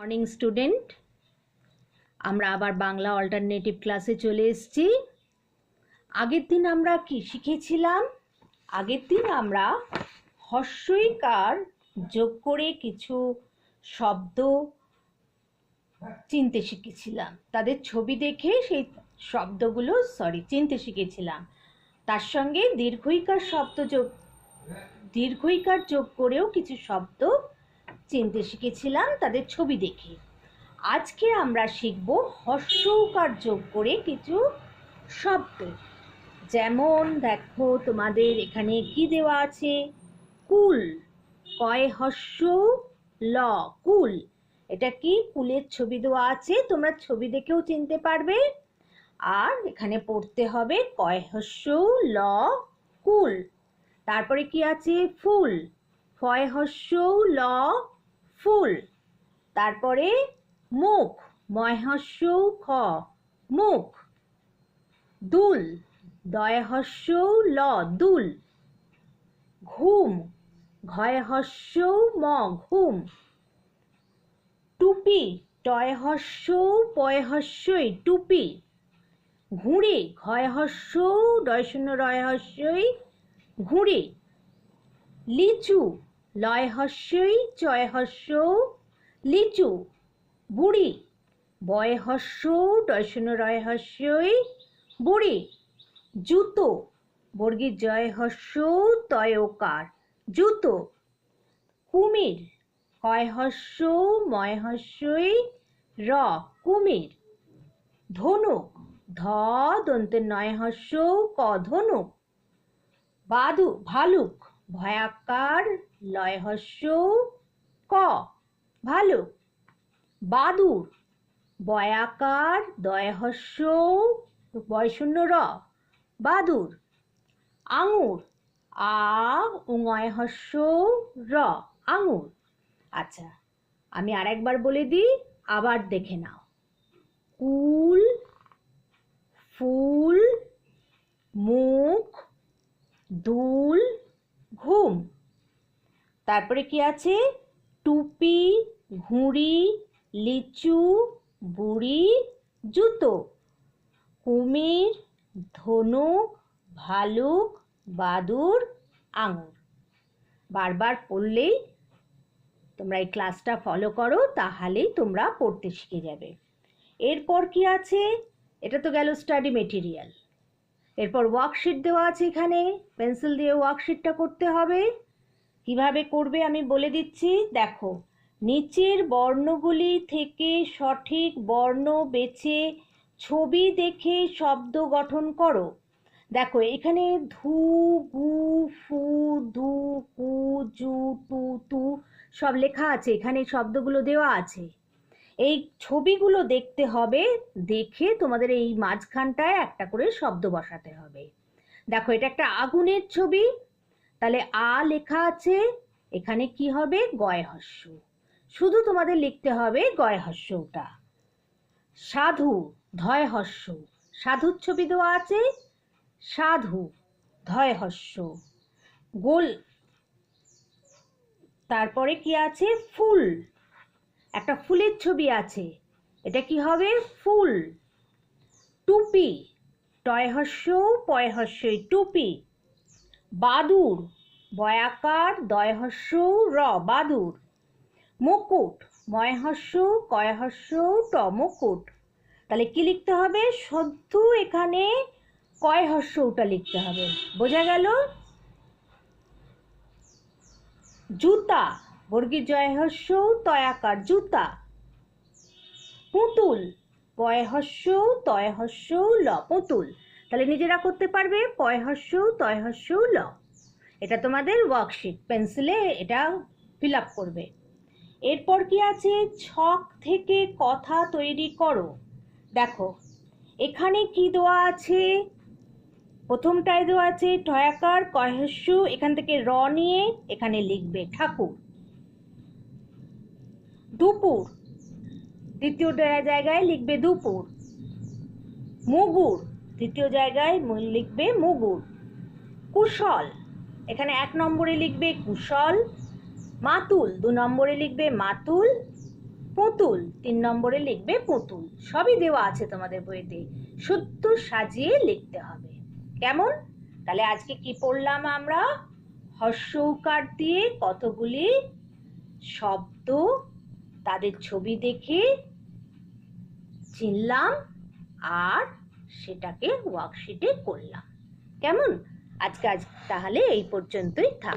Morning student, আমরা আবার Bangla alternative ক্লাসে চলে এসেছি। আগের দিন আমরা কি শিখেছিলাম? আগের দিন আমরা হর্ষইকার যোগ করে কিছু শব্দ চিনতে শিখেছিলাম। তাদের ছবি দেখে সেই শব্দগুলো চিনতে শিখেছিলাম। তার সঙ্গে দীর্ঘইকার যোগ করেও কিছু শব্দ চিনতে শিখেছিলাম তাদের ছবি দেখে। আজকে আমরা শিখব হর্ষৌকার যোগ করে কিছু শব্দ। যেমন দেখো, তোমাদের এখানে কি দেওয়া আছে? কুল, কয় হর্ষ ল, কুল। এটা কি? কুলের ছবি দেওয়া আছে, তোমরা ছবি দেখেও চিনতে পারবে। আর এখানে পড়তে হবে কয় হর্ষ ল, কুল। তারপরে কি আছে? ফুল, ফয় হর্ষ ল, ফুল। তারপরে মুখ, ময় হর্ষ খ, মুখ। দুল, দয় হর্ষ ল, দুল। ঘুম, ঘয় হর্ষ ম, ঘুম। টুপি, টয় হর্ষ পয় হর্ষই, টুপি। ঘুড়ি, ঘয় হর্ষ ডয় শূন্য রয় হর্ষই, ঘুড়ি। লিচু, লয় হর্ষই চয় হর্ষ, লিচু। বুড়ি, বয় হর্ষ ডয় শূন্য রয় হর্ষই, বুড়ি। জুতো, বর্গীর জয় হর্ষ তয় ওকার, জুতো। কুমির, কয় হর্ষ ময় হর্ষই র, কুমির। ধনুক, ধ দন্তের নয় হর্ষ ক, ধনুক। ভালুক, ভয়াকার লয় হর্ষ ক, ভালুক। বাদুর, বয়াকার দয় হর্ষ বয় শূন্য র, বাদুর। আঙুর, আ উঙয় হর্ষ র, আঙুর। আচ্ছা, আমি আরেকবার বলে দিই, আবার দেখে নাও। কুল, ফুল, মুখ, দুল, ঘুম। তারপরে কি আছে? টুপি, ঘুড়ি, লিচু, বুড়ি, জুতো। কুমির, ধনুক, ভালুক, বাদুর, আঙুর। বারবার পড়লেই তোমরা এই ক্লাসটা ফলো করো, তাহলেই তোমরা পড়তে শিখে যাবে। এরপর কি আছে? এটা তো গেল স্টাডি মেটেরিয়াল। এরপর ওয়ার্কশিট দেওয়া আছে, এখানে পেন্সিল দিয়ে ওয়ার্কশিটটা করতে হবে। কিভাবে করবে আমি বলে দিচ্ছি। দেখো, নিচের বর্ণগুলি থেকে সঠিক বর্ণ বেছে ছবি দেখে শব্দ গঠন করো। দেখো, এখানে ধু, গু, ফু, ধু, কু, জু, টু, তু সব লেখা আছে, এখানে শব্দগুলো দেওয়া আছে। এই ছবিগুলো দেখতে হবে, দেখে তোমাদের এই মাঝখানটায় একটা করে শব্দ বসাতে হবে। দেখো, এটা একটা আগুনের ছবি, তাহলে আ লেখা আছে, এখানে কি হবে? গয় হর্ষ। শুধু তোমাদের লিখতে হবে গয় হর্ষটা। সাধু, ধয় হর্ষ, সাধুর ছবি দেওয়া আছে, সাধু, ধয় হর্ষ। গোল, তারপরে কি আছে? ফুল, একটা ফুলের ছবি আছে, এটা কি হবে? ফুল। টুপি, টয় হর্ষ পয় হর্ষই, টুপি। বাদুর, বয়াকার দয় হর্ষ র, বাদুর। মুকুট, ময় হর্ষ কয় হর্ষ ট, মুকুট। তাহলে কি লিখতে হবে? শুধু এখানে কয় হর্ষটা লিখতে হবে। বোঝা গেল? জুতা, বর্গীর জয় হর্ষ তয়াকার, জুতা। পুতুল, পয় হর্ষ তয় হর্ষ ল, পুতুল। তাহলে নিজেরা করতে পারবে, পয় হর্ষ তয় হর্ষ ল। এটা তোমাদের ওয়ার্কশিট, পেন্সিলে এটা ফিল আপ করবে। এরপর কি আছে? ছক থেকে কথা তৈরি করো। দেখো, এখানে কি দেওয়া আছে? প্রথমটায় দেওয়া আছে ঠয়াকার কয় হর্ষ, এখান থেকে র নিয়ে এখানে লিখবে ঠাকুর। দুপুর, দ্বিতীয় জায়গায় লিখবে দুপুর। মুগুর, তৃতীয় জায়গায় লিখবে মুগুর। কুশল, এখানে 1 নম্বরে লিখবে কুশল। মাতুল, 2 নম্বরে লিখবে মাতুল। পুতুল 3 নম্বরে লিখবে পুতুল। সবই দেওয়া আছে তোমাদের বইতে, শুদ্ধ সাজিয়ে লিখতে হবে। কেমন? তাহলে আজকে কি পড়লাম আমরা? হর্ষ উকার দিয়ে কতগুলি শব্দ তাদের ছবি দেখে চিনলাম আর সেটাকে ওয়ার্কশিটে করলাম। কেমন? আজকে তাহলে এই পর্যন্তই থাক।